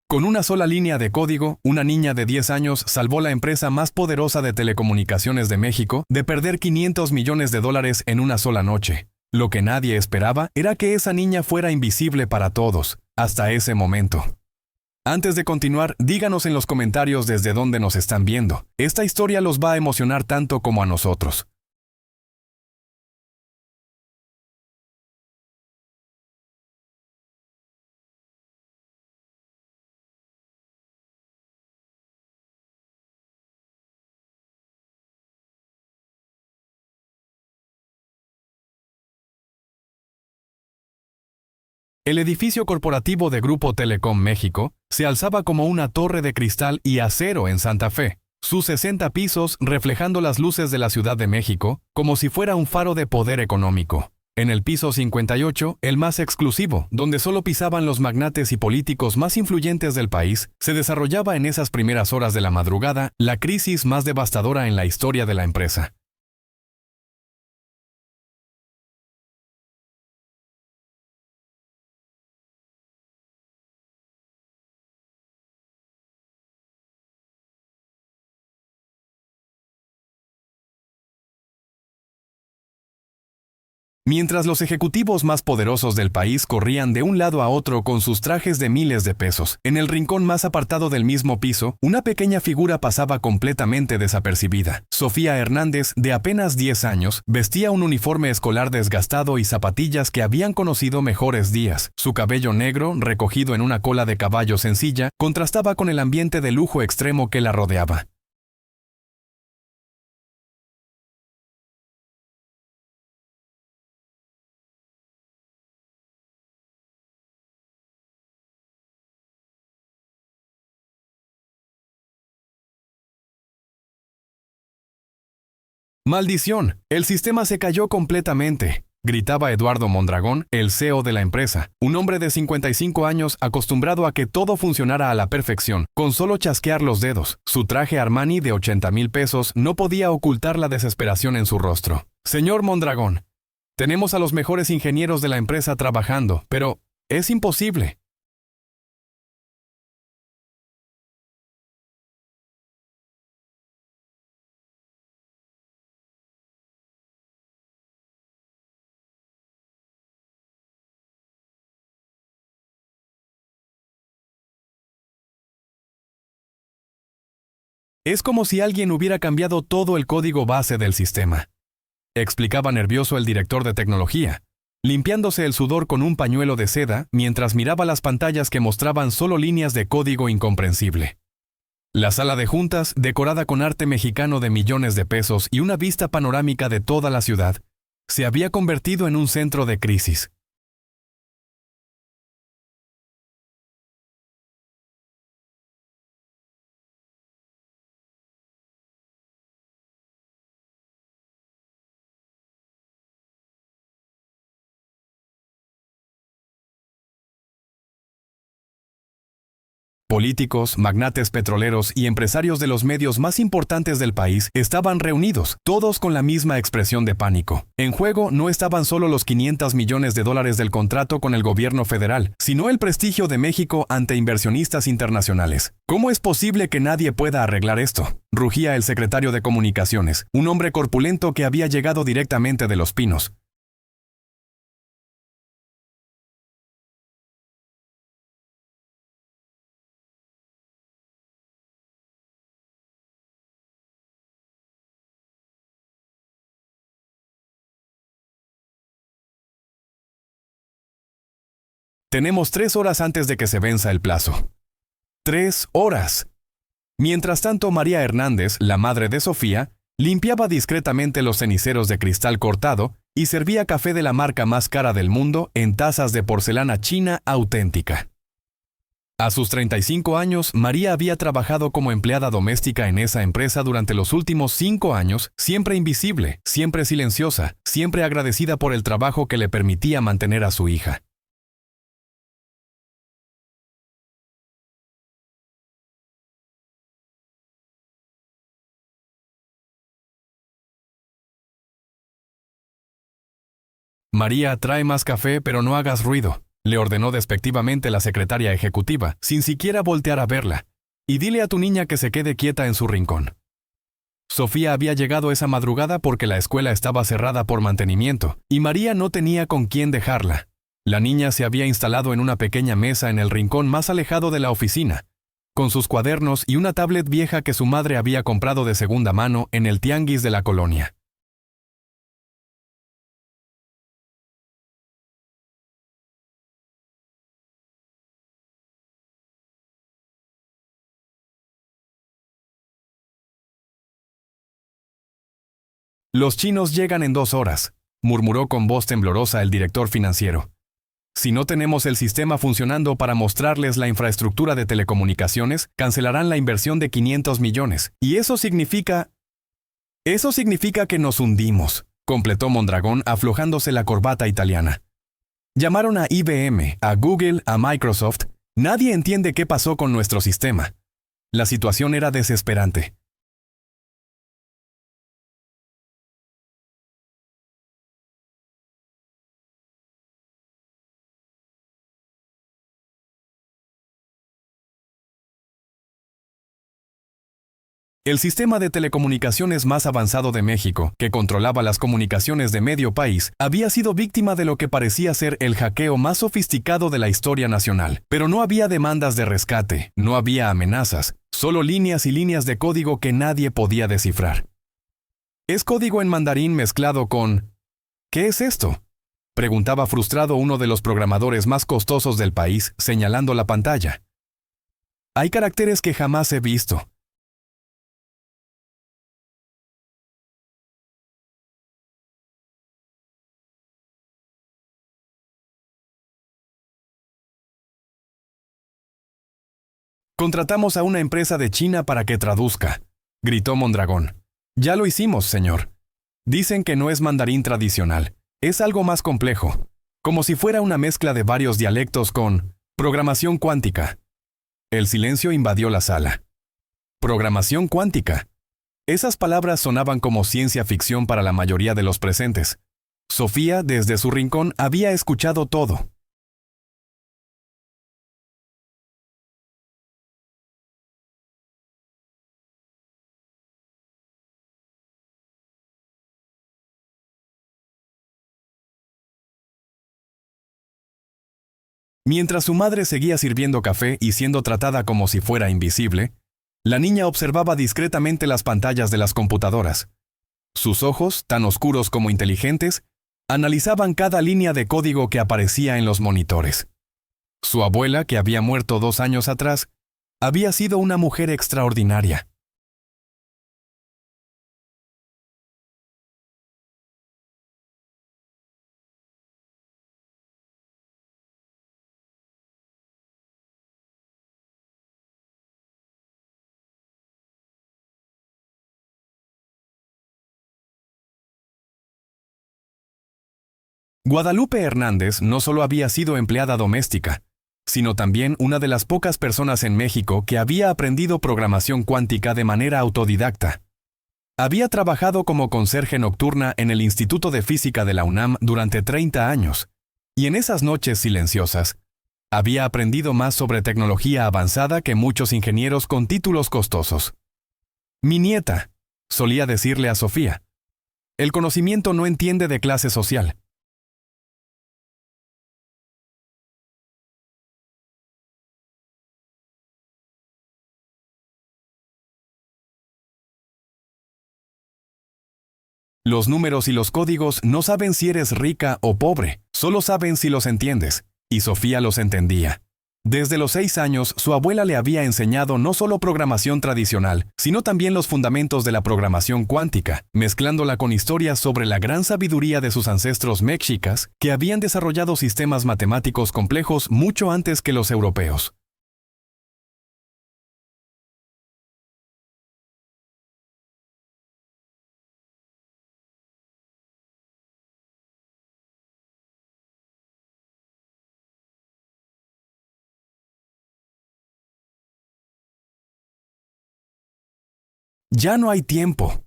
Con una sola línea de código, una niña de 10 años salvó la empresa más poderosa de telecomunicaciones de México de perder $500 millones en una sola noche. Lo que nadie esperaba era que esa niña fuera invisible para todos, hasta ese momento. Antes de continuar, díganos en los comentarios desde dónde nos están viendo. Esta historia los va a emocionar tanto como a nosotros. El edificio corporativo de Grupo Telecom México se alzaba como una torre de cristal y acero en Santa Fe, sus 60 pisos reflejando las luces de la Ciudad de México como si fuera un faro de poder económico. En el piso 58, el más exclusivo, donde solo pisaban los magnates y políticos más influyentes del país, se desarrollaba en esas primeras horas de la madrugada la crisis más devastadora en la historia de la empresa. Mientras los ejecutivos más poderosos del país corrían de un lado a otro con sus trajes de miles de pesos, en el rincón más apartado del mismo piso, una pequeña figura pasaba completamente desapercibida. Sofía Hernández, de apenas 10 años, vestía un uniforme escolar desgastado y zapatillas que habían conocido mejores días. Su cabello negro, recogido en una cola de caballo sencilla, contrastaba con el ambiente de lujo extremo que la rodeaba. ¡Maldición! El sistema se cayó completamente, gritaba Eduardo Mondragón, el CEO de la empresa, un hombre de 55 años acostumbrado a que todo funcionara a la perfección, con solo chasquear los dedos. Su traje Armani de 80,000 pesos no podía ocultar la desesperación en su rostro. Señor Mondragón, tenemos a los mejores ingenieros de la empresa trabajando, pero es imposible. Es como si alguien hubiera cambiado todo el código base del sistema, explicaba nervioso el director de tecnología, limpiándose el sudor con un pañuelo de seda mientras miraba las pantallas que mostraban solo líneas de código incomprensible. La sala de juntas, decorada con arte mexicano de millones de pesos y una vista panorámica de toda la ciudad, se había convertido en un centro de crisis. Políticos, magnates petroleros y empresarios de los medios más importantes del país estaban reunidos, todos con la misma expresión de pánico. En juego no estaban solo los $500 millones del contrato con el gobierno federal, sino el prestigio de México ante inversionistas internacionales. ¿Cómo es posible que nadie pueda arreglar esto?, rugía el secretario de Comunicaciones, un hombre corpulento que había llegado directamente de Los Pinos. Tenemos 3 horas antes de que se venza el plazo. 3 horas. Mientras tanto, María Hernández, la madre de Sofía, limpiaba discretamente los ceniceros de cristal cortado y servía café de la marca más cara del mundo en tazas de porcelana china auténtica. A sus 35 años, María había trabajado como empleada doméstica en esa empresa durante los últimos 5 años, siempre invisible, siempre silenciosa, siempre agradecida por el trabajo que le permitía mantener a su hija. María, trae más café, pero no hagas ruido, le ordenó despectivamente la secretaria ejecutiva, sin siquiera voltear a verla. Y dile a tu niña que se quede quieta en su rincón. Sofía había llegado esa madrugada porque la escuela estaba cerrada por mantenimiento, y María no tenía con quién dejarla. La niña se había instalado en una pequeña mesa en el rincón más alejado de la oficina, con sus cuadernos y una tablet vieja que su madre había comprado de segunda mano en el tianguis de la colonia. Los chinos llegan en 2 horas, murmuró con voz temblorosa el director financiero. Si no tenemos el sistema funcionando para mostrarles la infraestructura de telecomunicaciones, cancelarán la inversión de 500 millones. Y eso significa que nos hundimos, completó Mondragón aflojándose la corbata italiana. Llamaron a IBM, a Google, a Microsoft. Nadie entiende qué pasó con nuestro sistema. La situación era desesperante. El sistema de telecomunicaciones más avanzado de México, que controlaba las comunicaciones de medio país, había sido víctima de lo que parecía ser el hackeo más sofisticado de la historia nacional. Pero no había demandas de rescate, no había amenazas, solo líneas y líneas de código que nadie podía descifrar. Es código en mandarín mezclado con... ¿Qué es esto?, preguntaba frustrado uno de los programadores más costosos del país, señalando la pantalla. Hay caracteres que jamás he visto. Contratamos a una empresa de China para que traduzca, gritó Mondragón. Ya lo hicimos, señor. Dicen que no es mandarín tradicional, es algo más complejo, como si fuera una mezcla de varios dialectos con programación cuántica. El silencio invadió la sala. Programación cuántica. Esas palabras sonaban como ciencia ficción para la mayoría de los presentes. Sofía, desde su rincón, había escuchado todo. Mientras su madre seguía sirviendo café y siendo tratada como si fuera invisible, la niña observaba discretamente las pantallas de las computadoras. Sus ojos, tan oscuros como inteligentes, analizaban cada línea de código que aparecía en los monitores. Su abuela, que había muerto 2 años atrás, había sido una mujer extraordinaria. Guadalupe Hernández no solo había sido empleada doméstica, sino también una de las pocas personas en México que había aprendido programación cuántica de manera autodidacta. Había trabajado como conserje nocturna en el Instituto de Física de la UNAM durante 30 años, y en esas noches silenciosas, había aprendido más sobre tecnología avanzada que muchos ingenieros con títulos costosos. Mi nieta, solía decirle a Sofía, el conocimiento no entiende de clase social. Los números y los códigos no saben si eres rica o pobre, solo saben si los entiendes, y Sofía los entendía. Desde los 6 años, su abuela le había enseñado no solo programación tradicional, sino también los fundamentos de la programación cuántica, mezclándola con historias sobre la gran sabiduría de sus ancestros mexicas, que habían desarrollado sistemas matemáticos complejos mucho antes que los europeos. ¡Ya no hay tiempo!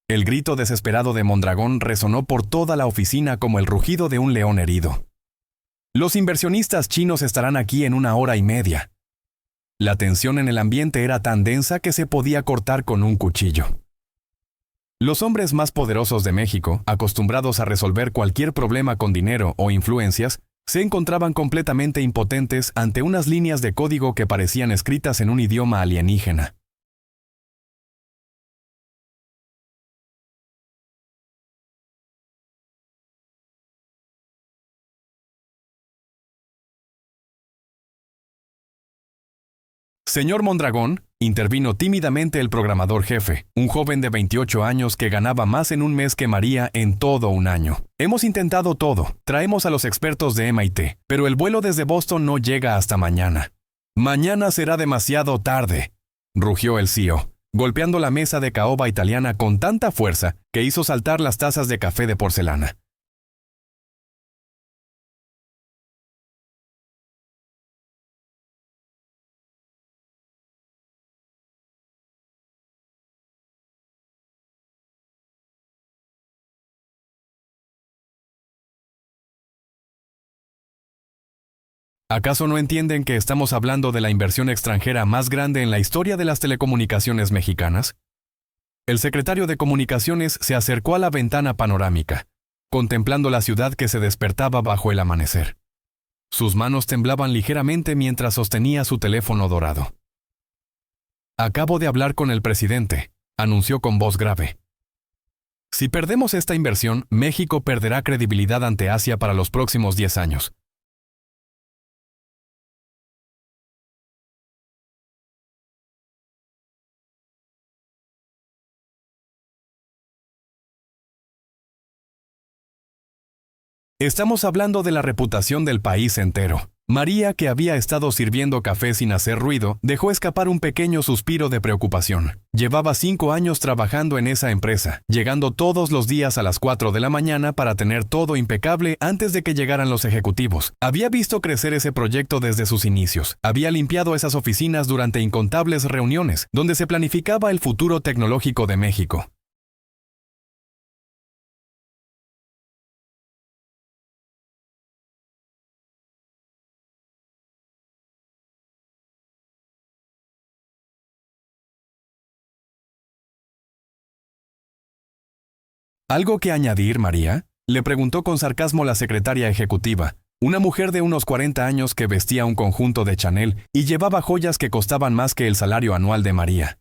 El grito desesperado de Mondragón resonó por toda la oficina como el rugido de un león herido. Los inversionistas chinos estarán aquí en 1 hora y media. La tensión en el ambiente era tan densa que se podía cortar con un cuchillo. Los hombres más poderosos de México, acostumbrados a resolver cualquier problema con dinero o influencias, se encontraban completamente impotentes ante unas líneas de código que parecían escritas en un idioma alienígena. Señor Mondragón, intervino tímidamente el programador jefe, un joven de 28 años que ganaba más en un mes que María en todo un año. Hemos intentado todo, traemos a los expertos de MIT, pero el vuelo desde Boston no llega hasta mañana. Mañana será demasiado tarde, rugió el CEO, golpeando la mesa de caoba italiana con tanta fuerza que hizo saltar las tazas de café de porcelana. ¿Acaso no entienden que estamos hablando de la inversión extranjera más grande en la historia de las telecomunicaciones mexicanas? El secretario de Comunicaciones se acercó a la ventana panorámica, contemplando la ciudad que se despertaba bajo el amanecer. Sus manos temblaban ligeramente mientras sostenía su teléfono dorado. Acabo de hablar con el presidente, anunció con voz grave. Si perdemos esta inversión, México perderá credibilidad ante Asia para los próximos 10 años. Estamos hablando de la reputación del país entero. María, que había estado sirviendo café sin hacer ruido, dejó escapar un pequeño suspiro de preocupación. Llevaba 5 años trabajando en esa empresa, llegando todos los días a las 4 de la mañana para tener todo impecable antes de que llegaran los ejecutivos. Había visto crecer ese proyecto desde sus inicios. Había limpiado esas oficinas durante incontables reuniones, donde se planificaba el futuro tecnológico de México. ¿Algo que añadir, María?, le preguntó con sarcasmo la secretaria ejecutiva, una mujer de unos 40 años que vestía un conjunto de Chanel y llevaba joyas que costaban más que el salario anual de María.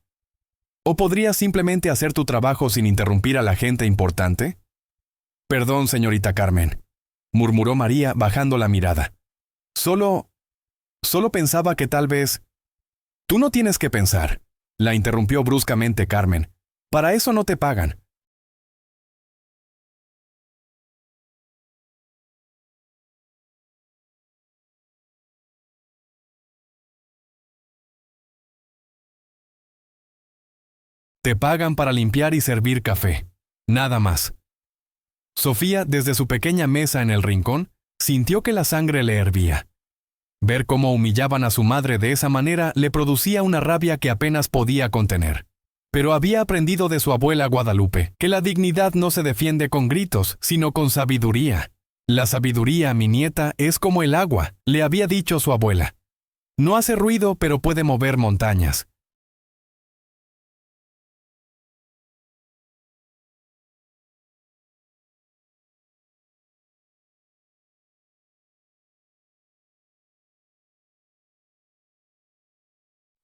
¿O podrías simplemente hacer tu trabajo sin interrumpir a la gente importante? Perdón, señorita Carmen, murmuró María bajando la mirada. Solo pensaba que tal vez... Tú no tienes que pensar, la interrumpió bruscamente Carmen. Para eso no te pagan. Te pagan para limpiar y servir café. Nada más. Sofía, desde su pequeña mesa en el rincón, sintió que la sangre le hervía. Ver cómo humillaban a su madre de esa manera le producía una rabia que apenas podía contener. Pero había aprendido de su abuela Guadalupe que la dignidad no se defiende con gritos, sino con sabiduría. La sabiduría, mi nieta, es como el agua, le había dicho su abuela. No hace ruido, pero puede mover montañas.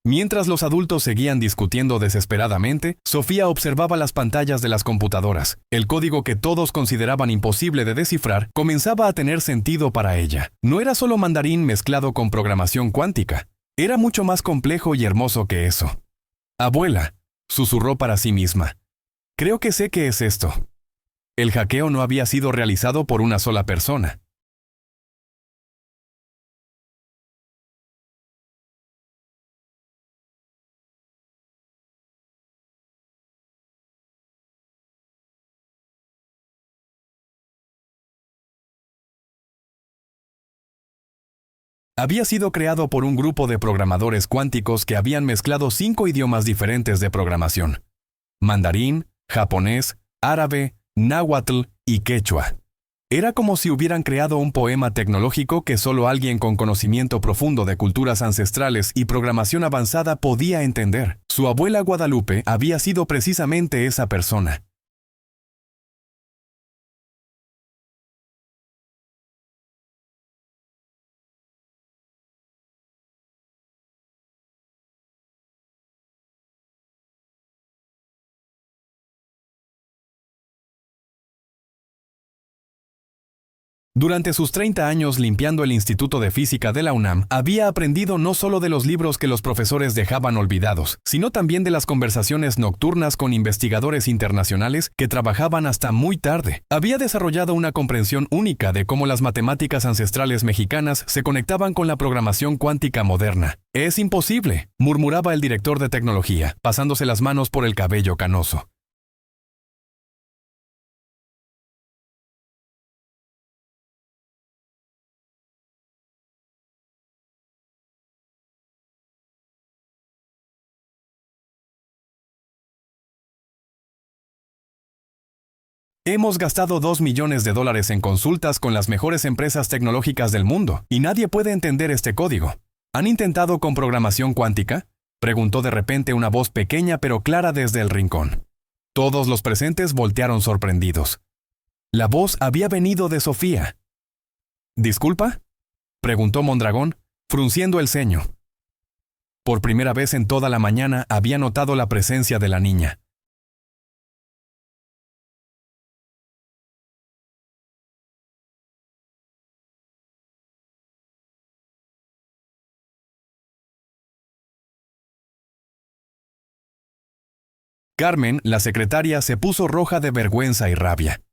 Mientras los adultos seguían discutiendo desesperadamente, Sofía observaba las pantallas de las computadoras. El código que todos consideraban imposible de descifrar comenzaba a tener sentido para ella. No era solo mandarín mezclado con programación cuántica. Era mucho más complejo y hermoso que eso. Abuela, susurró para sí misma. Creo que sé qué es esto. El hackeo no había sido realizado por una sola persona. Había sido creado por un grupo de programadores cuánticos que habían mezclado 5 idiomas diferentes de programación: mandarín, japonés, árabe, náhuatl y quechua. Era como si hubieran creado un poema tecnológico que solo alguien con conocimiento profundo de culturas ancestrales y programación avanzada podía entender. Su abuela Guadalupe había sido precisamente esa persona. Durante sus 30 años limpiando el Instituto de Física de la UNAM, había aprendido no solo de los libros que los profesores dejaban olvidados, sino también de las conversaciones nocturnas con investigadores internacionales que trabajaban hasta muy tarde. Había desarrollado una comprensión única de cómo las matemáticas ancestrales mexicanas se conectaban con la programación cuántica moderna. «Es imposible», murmuraba el director de tecnología, pasándose las manos por el cabello canoso. Hemos gastado $2 millones en consultas con las mejores empresas tecnológicas del mundo, y nadie puede entender este código. ¿Han intentado con programación cuántica?, preguntó de repente una voz pequeña pero clara desde el rincón. Todos los presentes voltearon sorprendidos. La voz había venido de Sofía. ¿Disculpa?, preguntó Mondragón, frunciendo el ceño. Por primera vez en toda la mañana había notado la presencia de la niña. Carmen, la secretaria, se puso roja de vergüenza y rabia.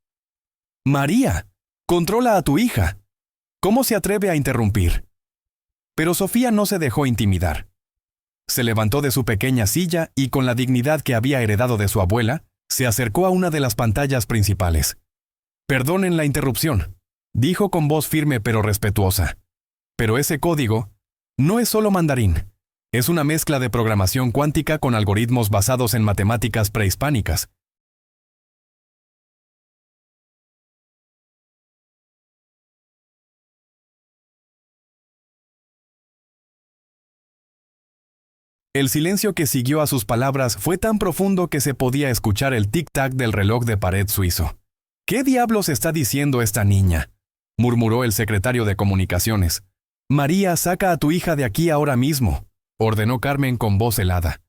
«María, controla a tu hija. ¿Cómo se atreve a interrumpir?». Pero Sofía no se dejó intimidar. Se levantó de su pequeña silla y, con la dignidad que había heredado de su abuela, se acercó a una de las pantallas principales. «Perdonen la interrupción», dijo con voz firme pero respetuosa. «Pero ese código no es solo mandarín. Es una mezcla de programación cuántica con algoritmos basados en matemáticas prehispánicas». El silencio que siguió a sus palabras fue tan profundo que se podía escuchar el tic-tac del reloj de pared suizo. «¿Qué diablos está diciendo esta niña?», murmuró el secretario de Comunicaciones. «María, saca a tu hija de aquí ahora mismo», ordenó Carmen con voz helada.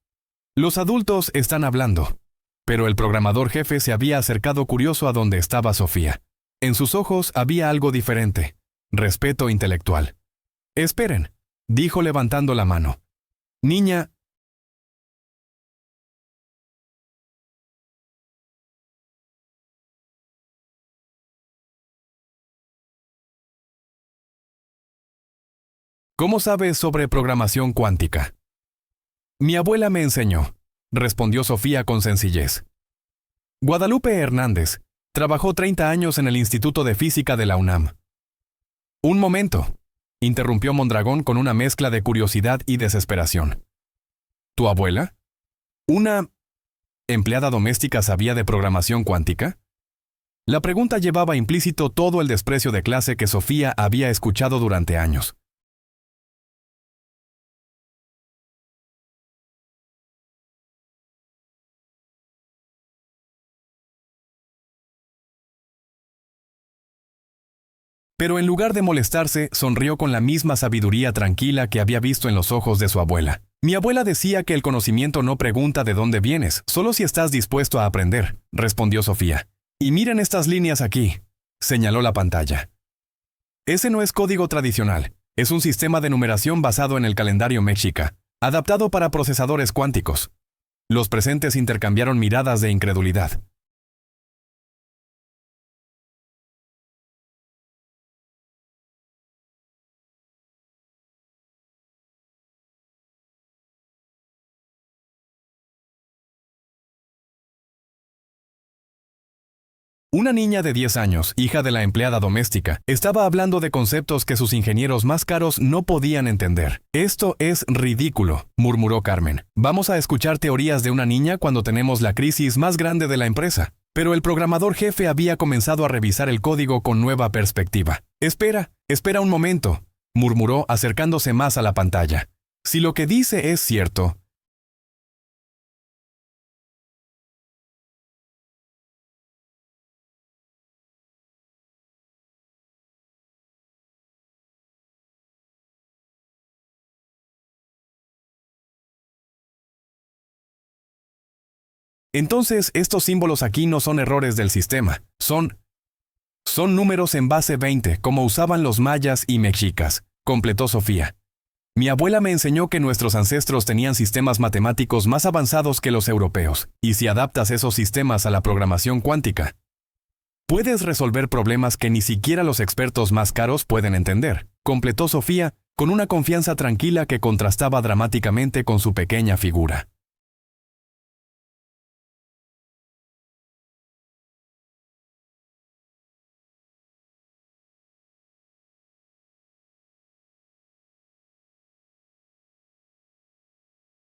«Los adultos están hablando». Pero el programador jefe se había acercado curioso a donde estaba Sofía. En sus ojos había algo diferente: respeto intelectual. «Esperen», dijo levantando la mano. «Niña». «¿Cómo sabes sobre programación cuántica?». «Mi abuela me enseñó», respondió Sofía con sencillez. Guadalupe Hernández trabajó 30 años en el Instituto de Física de la UNAM. «Un momento», interrumpió Mondragón con una mezcla de curiosidad y desesperación. «¿Tu abuela? ¿Una empleada doméstica sabía de programación cuántica?». La pregunta llevaba implícito todo el desprecio de clase que Sofía había escuchado durante años. Pero en lugar de molestarse, sonrió con la misma sabiduría tranquila que había visto en los ojos de su abuela. «Mi abuela decía que el conocimiento no pregunta de dónde vienes, solo si estás dispuesto a aprender», respondió Sofía. «Y miren estas líneas aquí», señaló la pantalla. «Ese no es código tradicional, es un sistema de numeración basado en el calendario mexica, adaptado para procesadores cuánticos». Los presentes intercambiaron miradas de incredulidad. Una niña de 10 años, hija de la empleada doméstica, estaba hablando de conceptos que sus ingenieros más caros no podían entender. «Esto es ridículo», murmuró Carmen. «Vamos a escuchar teorías de una niña cuando tenemos la crisis más grande de la empresa». Pero el programador jefe había comenzado a revisar el código con nueva perspectiva. Espera un momento, murmuró acercándose más a la pantalla. Si lo que dice es cierto, entonces estos símbolos aquí no son errores del sistema, son números en base 20, como usaban los mayas y mexicas, completó Sofía. Mi abuela me enseñó que nuestros ancestros tenían sistemas matemáticos más avanzados que los europeos, y si adaptas esos sistemas a la programación cuántica, puedes resolver problemas que ni siquiera los expertos más caros pueden entender, completó Sofía, con una confianza tranquila que contrastaba dramáticamente con su pequeña figura.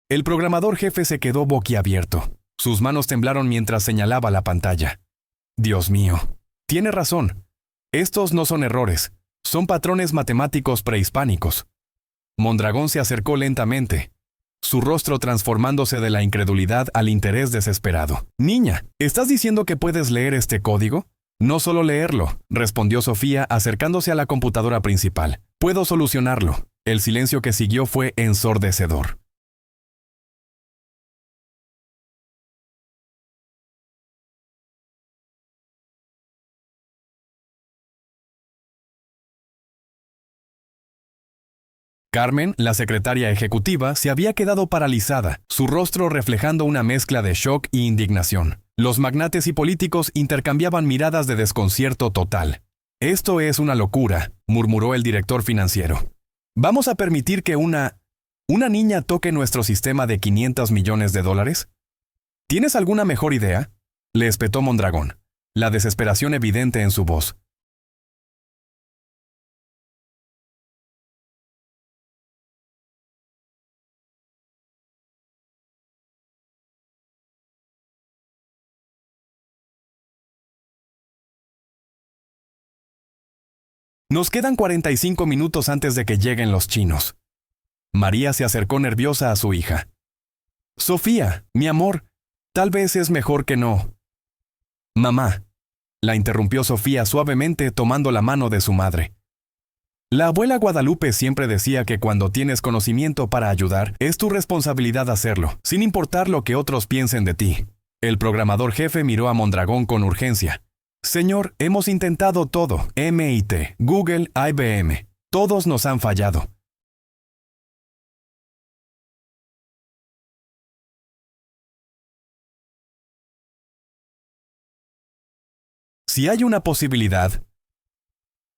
El programador jefe se quedó boquiabierto. Sus manos temblaron mientras señalaba la pantalla. Dios mío, tiene razón. Estos no son errores, son patrones matemáticos prehispánicos. Mondragón se acercó lentamente, su rostro transformándose de la incredulidad al interés desesperado. Niña, ¿estás diciendo que puedes leer este código? No solo leerlo, respondió Sofía acercándose a la computadora principal. Puedo solucionarlo. El silencio que siguió fue ensordecedor. Carmen, la secretaria ejecutiva, se había quedado paralizada, su rostro reflejando una mezcla de shock y indignación. Los magnates y políticos intercambiaban miradas de desconcierto total. Esto es una locura, murmuró el director financiero. ¿Vamos a permitir que una niña toque nuestro sistema de $500 millones? ¿Tienes alguna mejor idea? Le espetó Mondragón, la desesperación evidente en su voz. Nos quedan 45 minutos antes de que lleguen los chinos. María se acercó nerviosa a su hija. Sofía, mi amor, tal vez es mejor que no. Mamá, la interrumpió Sofía suavemente tomando la mano de su madre. La abuela Guadalupe siempre decía que cuando tienes conocimiento para ayudar, es tu responsabilidad hacerlo, sin importar lo que otros piensen de ti. El programador jefe miró a Mondragón con urgencia. Señor, hemos intentado todo, MIT, Google, IBM. Todos nos han fallado. Si hay una posibilidad.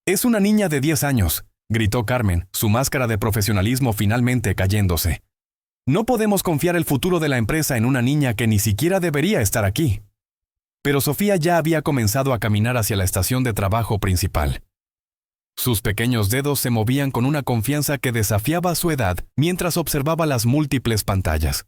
Es una niña de 10 años, gritó Carmen, su máscara de profesionalismo finalmente cayéndose. No podemos confiar el futuro de la empresa en una niña que ni siquiera debería estar aquí. Pero Sofía ya había comenzado a caminar hacia la estación de trabajo principal. Sus pequeños dedos se movían con una confianza que desafiaba su edad mientras observaba las múltiples pantallas.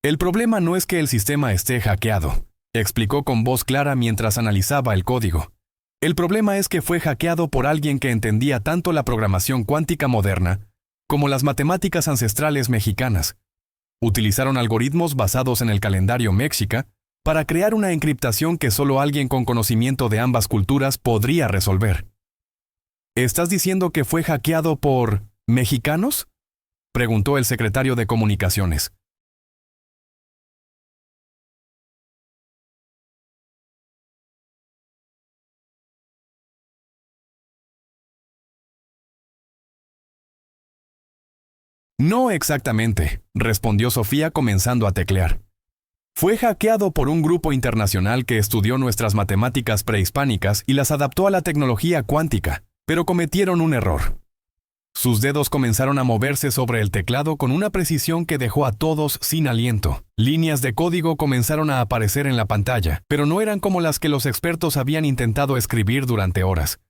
El problema no es que el sistema esté hackeado, explicó con voz clara mientras analizaba el código. El problema es que fue hackeado por alguien que entendía tanto la programación cuántica moderna como las matemáticas ancestrales mexicanas. Utilizaron algoritmos basados en el calendario mexica para crear una encriptación que solo alguien con conocimiento de ambas culturas podría resolver. ¿Estás diciendo que fue hackeado por mexicanos? Preguntó el secretario de Comunicaciones. No exactamente, respondió Sofía comenzando a teclear. Fue hackeado por un grupo internacional que estudió nuestras matemáticas prehispánicas y las adaptó a la tecnología cuántica, pero cometieron un error. Sus dedos comenzaron a moverse sobre el teclado con una precisión que dejó a todos sin aliento. Líneas de código comenzaron a aparecer en la pantalla, pero no eran como las que los expertos habían intentado escribir durante horas.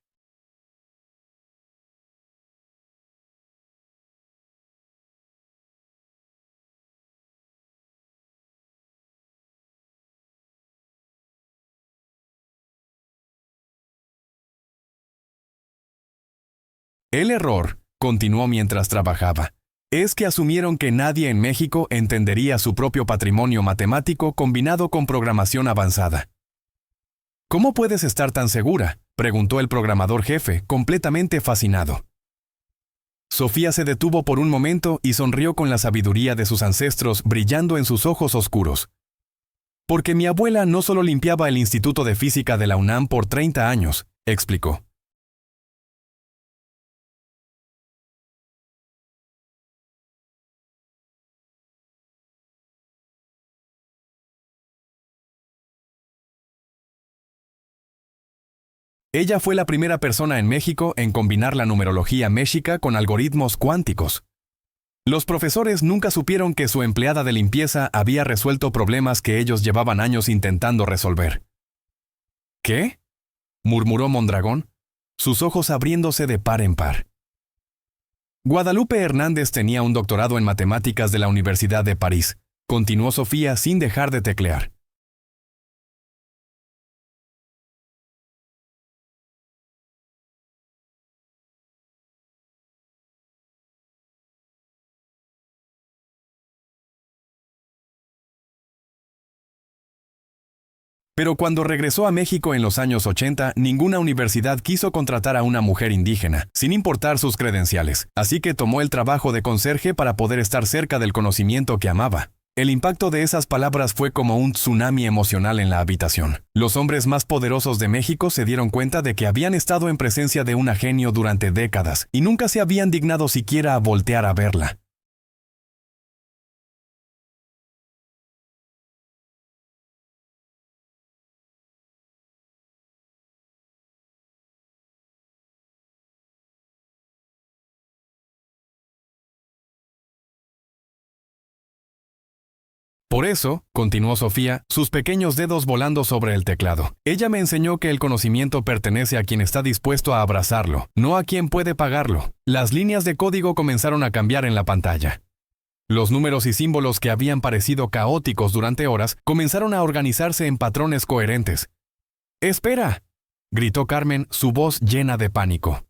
El error, continuó mientras trabajaba, es que asumieron que nadie en México entendería su propio patrimonio matemático combinado con programación avanzada. ¿Cómo puedes estar tan segura?, preguntó el programador jefe, completamente fascinado. Sofía se detuvo por un momento y sonrió con la sabiduría de sus ancestros brillando en sus ojos oscuros. Porque mi abuela no solo limpiaba el Instituto de Física de la UNAM por 30 años, explicó. Ella fue la primera persona en México en combinar la numerología méxica con algoritmos cuánticos. Los profesores nunca supieron que su empleada de limpieza había resuelto problemas que ellos llevaban años intentando resolver. ¿Qué?, murmuró Mondragón, sus ojos abriéndose de par en par. Guadalupe Hernández tenía un doctorado en matemáticas de la Universidad de París, continuó Sofía sin dejar de teclear. Pero cuando regresó a México en los años 80, ninguna universidad quiso contratar a una mujer indígena, sin importar sus credenciales, así que tomó el trabajo de conserje para poder estar cerca del conocimiento que amaba. El impacto de esas palabras fue como un tsunami emocional en la habitación. Los hombres más poderosos de México se dieron cuenta de que habían estado en presencia de una genio durante décadas y nunca se habían dignado siquiera a voltear a verla. Por eso, continuó Sofía, sus pequeños dedos volando sobre el teclado. Ella me enseñó que el conocimiento pertenece a quien está dispuesto a abrazarlo, no a quien puede pagarlo. Las líneas de código comenzaron a cambiar en la pantalla. Los números y símbolos que habían parecido caóticos durante horas comenzaron a organizarse en patrones coherentes. ¡Espera!, gritó Carmen, su voz llena de pánico.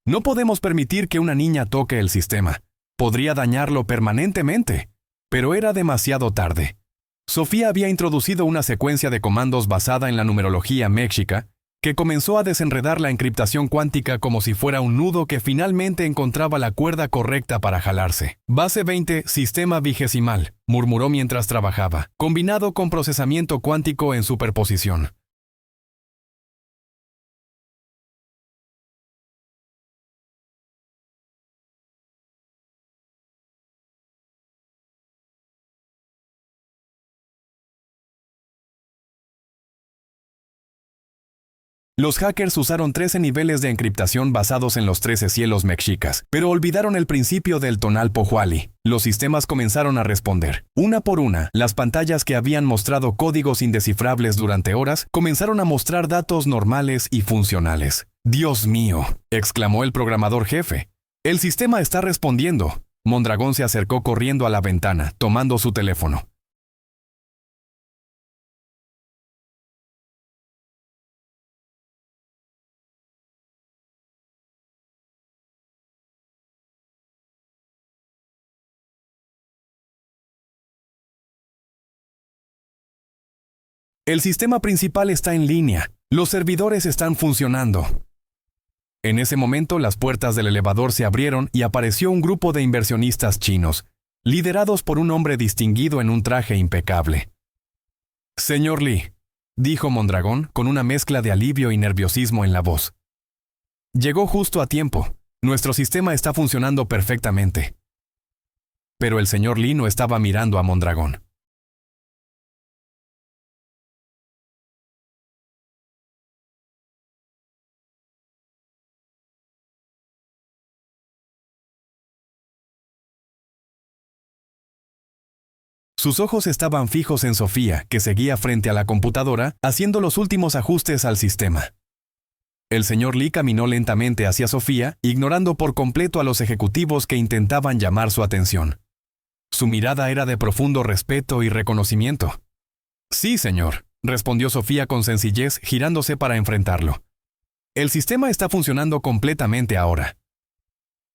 No podemos permitir que una niña toque el sistema. Podría dañarlo permanentemente. Pero era demasiado tarde. Sofía había introducido una secuencia de comandos basada en la numerología méxica, que comenzó a desenredar la encriptación cuántica como si fuera un nudo que finalmente encontraba la cuerda correcta para jalarse. Base 20, sistema vigesimal, murmuró mientras trabajaba, combinado con procesamiento cuántico en superposición. Los hackers usaron 13 niveles de encriptación basados en los 13 cielos mexicas, pero olvidaron el principio del Tonalpohualli. Los sistemas comenzaron a responder. Una por una, las pantallas que habían mostrado códigos indescifrables durante horas comenzaron a mostrar datos normales y funcionales. «¡Dios mío!», exclamó el programador jefe. «El sistema está respondiendo». Mondragón se acercó corriendo a la ventana, tomando su teléfono. El sistema principal está en línea. Los servidores están funcionando. En ese momento, las puertas del elevador se abrieron y apareció un grupo de inversionistas chinos, liderados por un hombre distinguido en un traje impecable. «Señor Li», dijo Mondragón con una mezcla de alivio y nerviosismo en la voz. Llegó justo a tiempo. Nuestro sistema está funcionando perfectamente. Pero el señor Lee no estaba mirando a Mondragón. Sus ojos estaban fijos en Sofía, que seguía frente a la computadora, haciendo los últimos ajustes al sistema. El señor Lee caminó lentamente hacia Sofía, ignorando por completo a los ejecutivos que intentaban llamar su atención. Su mirada era de profundo respeto y reconocimiento. Sí, señor, respondió Sofía con sencillez, girándose para enfrentarlo. El sistema está funcionando completamente ahora.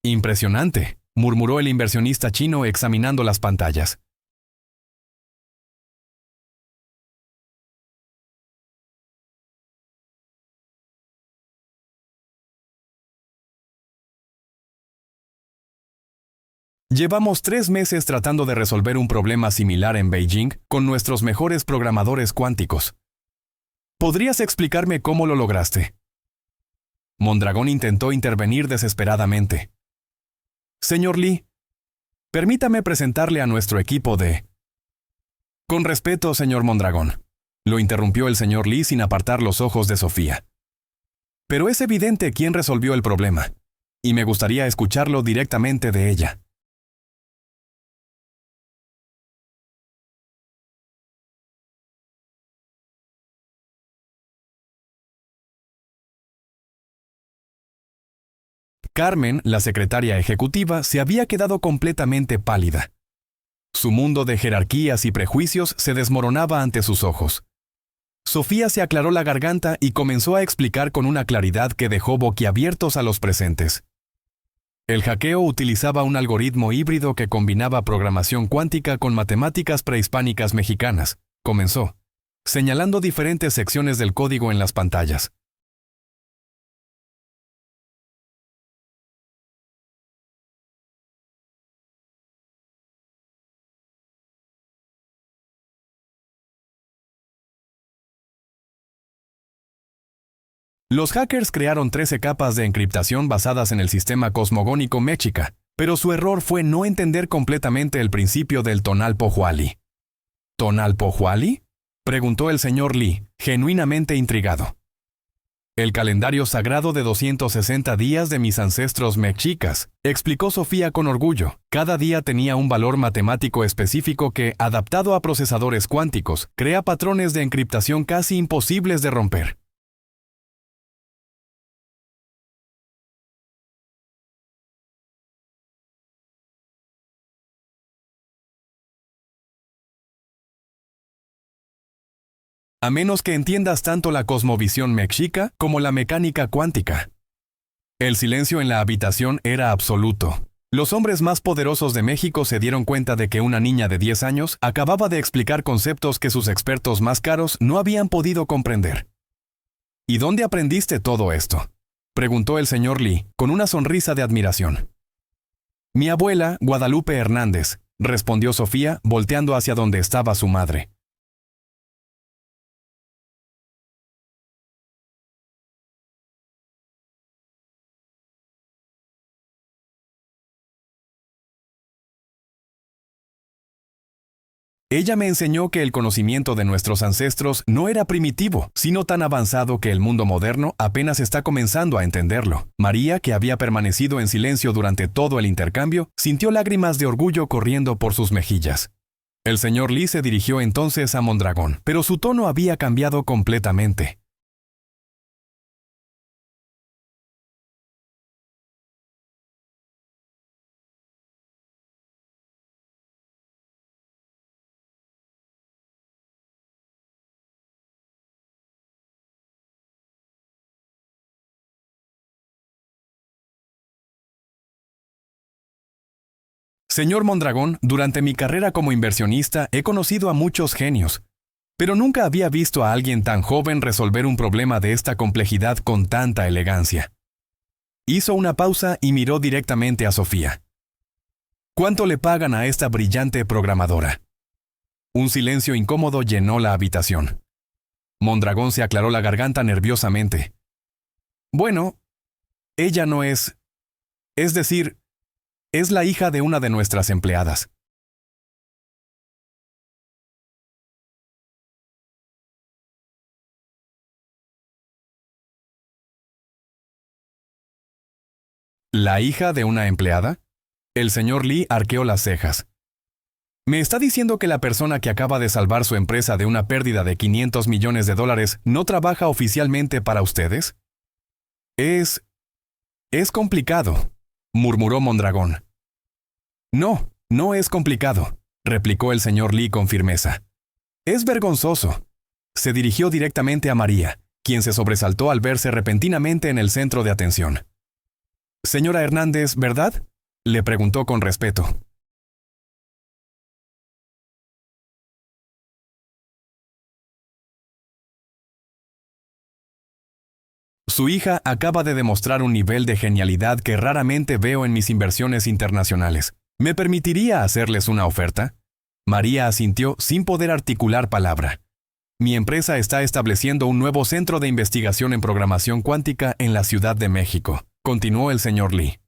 Impresionante, murmuró el inversionista chino examinando las pantallas. Llevamos 3 meses tratando de resolver un problema similar en Beijing con nuestros mejores programadores cuánticos. ¿Podrías explicarme cómo lo lograste? Mondragón intentó intervenir desesperadamente. Señor Lee, permítame presentarle a nuestro equipo de... Con respeto, señor Mondragón, lo interrumpió el señor Lee sin apartar los ojos de Sofía. Pero es evidente quién resolvió el problema, y me gustaría escucharlo directamente de ella. Carmen, la secretaria ejecutiva, se había quedado completamente pálida. Su mundo de jerarquías y prejuicios se desmoronaba ante sus ojos. Sofía se aclaró la garganta y comenzó a explicar con una claridad que dejó boquiabiertos a los presentes. El hackeo utilizaba un algoritmo híbrido que combinaba programación cuántica con matemáticas prehispánicas mexicanas, comenzó, señalando diferentes secciones del código en las pantallas. Los hackers crearon 13 capas de encriptación basadas en el sistema cosmogónico Mexica, pero su error fue no entender completamente el principio del Tonalpohualli. ¿Tonalpohualli?, preguntó el señor Lee, genuinamente intrigado. El calendario sagrado de 260 días de mis ancestros mexicas, explicó Sofía con orgullo. Cada día tenía un valor matemático específico que, adaptado a procesadores cuánticos, crea patrones de encriptación casi imposibles de romper. A menos que entiendas tanto la cosmovisión mexica como la mecánica cuántica. El silencio en la habitación era absoluto. Los hombres más poderosos de México se dieron cuenta de que una niña de 10 años acababa de explicar conceptos que sus expertos más caros no habían podido comprender. ¿Y dónde aprendiste todo esto?, preguntó el señor Lee, con una sonrisa de admiración. Mi abuela, Guadalupe Hernández, respondió Sofía, volteando hacia donde estaba su madre. Ella me enseñó que el conocimiento de nuestros ancestros no era primitivo, sino tan avanzado que el mundo moderno apenas está comenzando a entenderlo. María, que había permanecido en silencio durante todo el intercambio, sintió lágrimas de orgullo corriendo por sus mejillas. El señor Lee se dirigió entonces a Mondragón, pero su tono había cambiado completamente. Señor Mondragón, durante mi carrera como inversionista he conocido a muchos genios, pero nunca había visto a alguien tan joven resolver un problema de esta complejidad con tanta elegancia. Hizo una pausa y miró directamente a Sofía. ¿Cuánto le pagan a esta brillante programadora? Un silencio incómodo llenó la habitación. Mondragón se aclaró la garganta nerviosamente. Bueno, ella no es... Es decir, es la hija de una de nuestras empleadas. ¿La hija de una empleada? El señor Lee arqueó las cejas. ¿Me está diciendo que la persona que acaba de salvar su empresa de una pérdida de $500 millones no trabaja oficialmente para ustedes? Es complicado, murmuró Mondragón. No, no es complicado, replicó el señor Lee con firmeza. Es vergonzoso. Se dirigió directamente a María, quien se sobresaltó al verse repentinamente en el centro de atención. Señora Hernández, ¿verdad?, le preguntó con respeto. Su hija acaba de demostrar un nivel de genialidad que raramente veo en mis inversiones internacionales. ¿Me permitiría hacerles una oferta? María asintió sin poder articular palabra. Mi empresa está estableciendo un nuevo centro de investigación en programación cuántica en la Ciudad de México, continuó el señor Lee.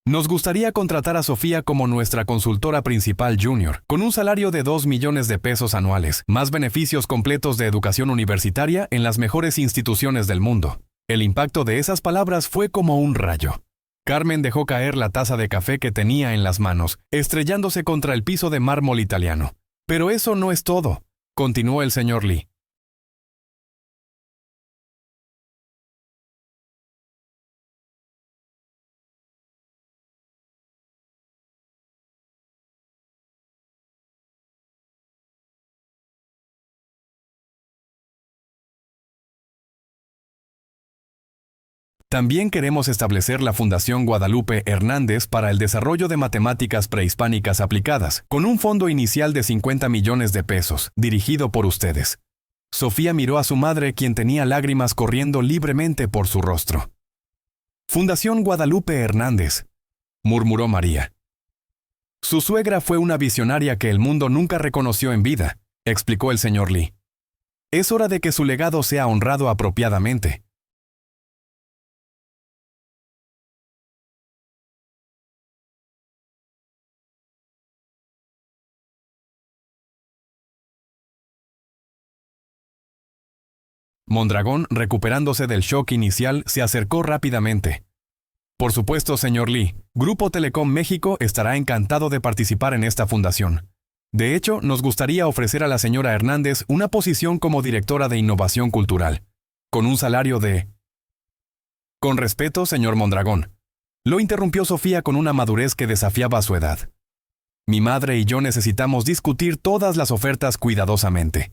Nos gustaría contratar a Sofía como nuestra consultora principal junior, con un salario de $2 millones anuales, más beneficios completos de educación universitaria en las mejores instituciones del mundo. El impacto de esas palabras fue como un rayo. Carmen dejó caer la taza de café que tenía en las manos, estrellándose contra el piso de mármol italiano. Pero eso no es todo, continuó el señor Lee. También queremos establecer la Fundación Guadalupe Hernández para el desarrollo de matemáticas prehispánicas aplicadas, con un fondo inicial de $50 millones, dirigido por ustedes. Sofía miró a su madre, quien tenía lágrimas corriendo libremente por su rostro. Fundación Guadalupe Hernández, murmuró María. Su suegra fue una visionaria que el mundo nunca reconoció en vida, explicó el señor Lee. Es hora de que su legado sea honrado apropiadamente. Mondragón, recuperándose del shock inicial, se acercó rápidamente. Por supuesto, señor Lee, Grupo Telecom México estará encantado de participar en esta fundación. De hecho, nos gustaría ofrecer a la señora Hernández una posición como directora de innovación cultural, con un salario de... Con respeto, señor Mondragón. Lo interrumpió Sofía con una madurez que desafiaba a su edad. Mi madre y yo necesitamos discutir todas las ofertas cuidadosamente.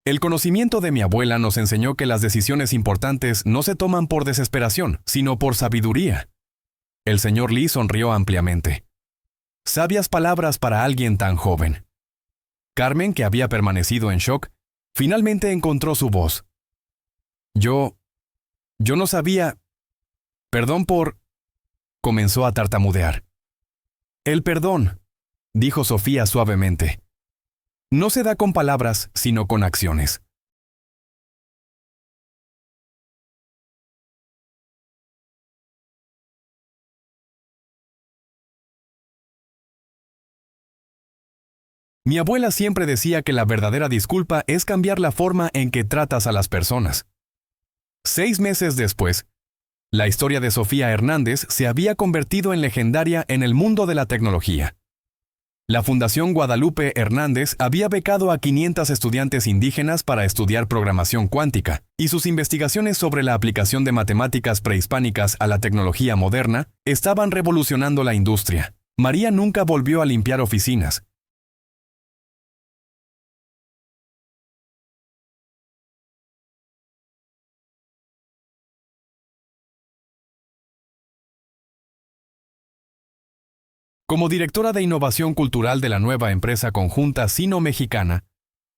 El conocimiento de mi abuela nos enseñó que las decisiones importantes no se toman por desesperación, sino por sabiduría. El señor Lee sonrió ampliamente. Sabias palabras para alguien tan joven. Carmen, que había permanecido en shock, finalmente encontró su voz. Yo no sabía... Perdón por... Comenzó a tartamudear. El perdón, dijo Sofía suavemente. No se da con palabras, sino con acciones. Mi abuela siempre decía que la verdadera disculpa es cambiar la forma en que tratas a las personas. 6 meses después, la historia de Sofía Hernández se había convertido en legendaria en el mundo de la tecnología. La Fundación Guadalupe Hernández había becado a 500 estudiantes indígenas para estudiar programación cuántica, y sus investigaciones sobre la aplicación de matemáticas prehispánicas a la tecnología moderna estaban revolucionando la industria. María nunca volvió a limpiar oficinas. Como directora de innovación cultural de la nueva empresa conjunta sino-mexicana,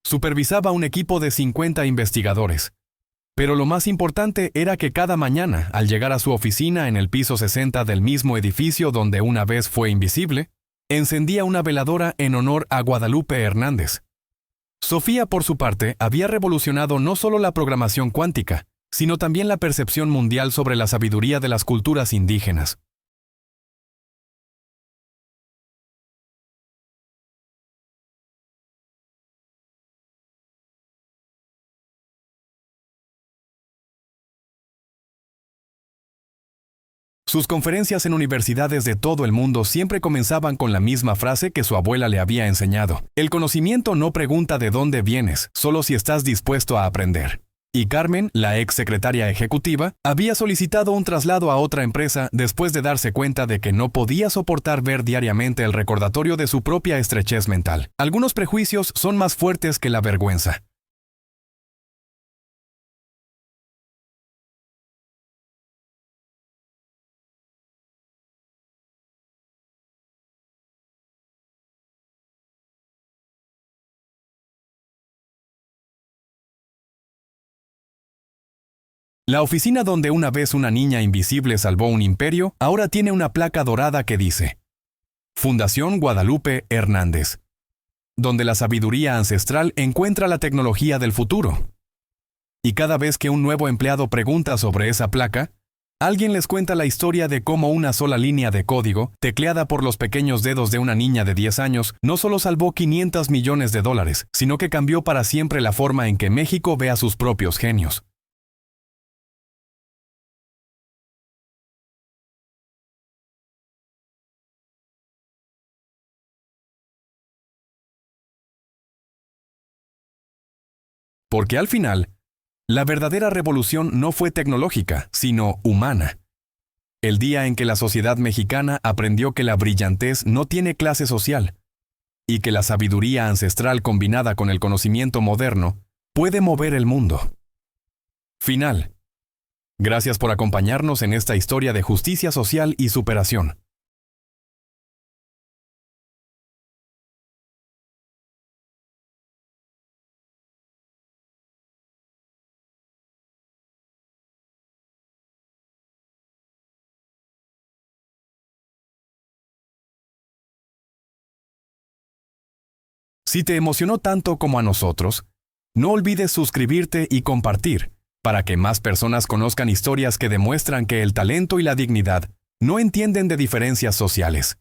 supervisaba un equipo de 50 investigadores. Pero lo más importante era que cada mañana, al llegar a su oficina en el piso 60 del mismo edificio donde una vez fue invisible, encendía una veladora en honor a Guadalupe Hernández. Sofía, por su parte, había revolucionado no solo la programación cuántica, sino también la percepción mundial sobre la sabiduría de las culturas indígenas. Sus conferencias en universidades de todo el mundo siempre comenzaban con la misma frase que su abuela le había enseñado. El conocimiento no pregunta de dónde vienes, solo si estás dispuesto a aprender. Y Carmen, la ex secretaria ejecutiva, había solicitado un traslado a otra empresa después de darse cuenta de que no podía soportar ver diariamente el recordatorio de su propia estrechez mental. Algunos prejuicios son más fuertes que la vergüenza. La oficina donde una vez una niña invisible salvó un imperio, ahora tiene una placa dorada que dice: Fundación Guadalupe Hernández, donde la sabiduría ancestral encuentra la tecnología del futuro. Y cada vez que un nuevo empleado pregunta sobre esa placa, alguien les cuenta la historia de cómo una sola línea de código, tecleada por los pequeños dedos de una niña de 10 años, no solo salvó $500 millones, sino que cambió para siempre la forma en que México ve a sus propios genios. Porque al final, la verdadera revolución no fue tecnológica, sino humana. El día en que la sociedad mexicana aprendió que la brillantez no tiene clase social y que la sabiduría ancestral combinada con el conocimiento moderno puede mover el mundo. Final. Gracias por acompañarnos en esta historia de justicia social y superación. Si te emocionó tanto como a nosotros, no olvides suscribirte y compartir, para que más personas conozcan historias que demuestran que el talento y la dignidad no entienden de diferencias sociales.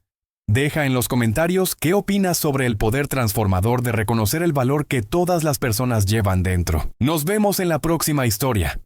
Deja en los comentarios qué opinas sobre el poder transformador de reconocer el valor que todas las personas llevan dentro. Nos vemos en la próxima historia.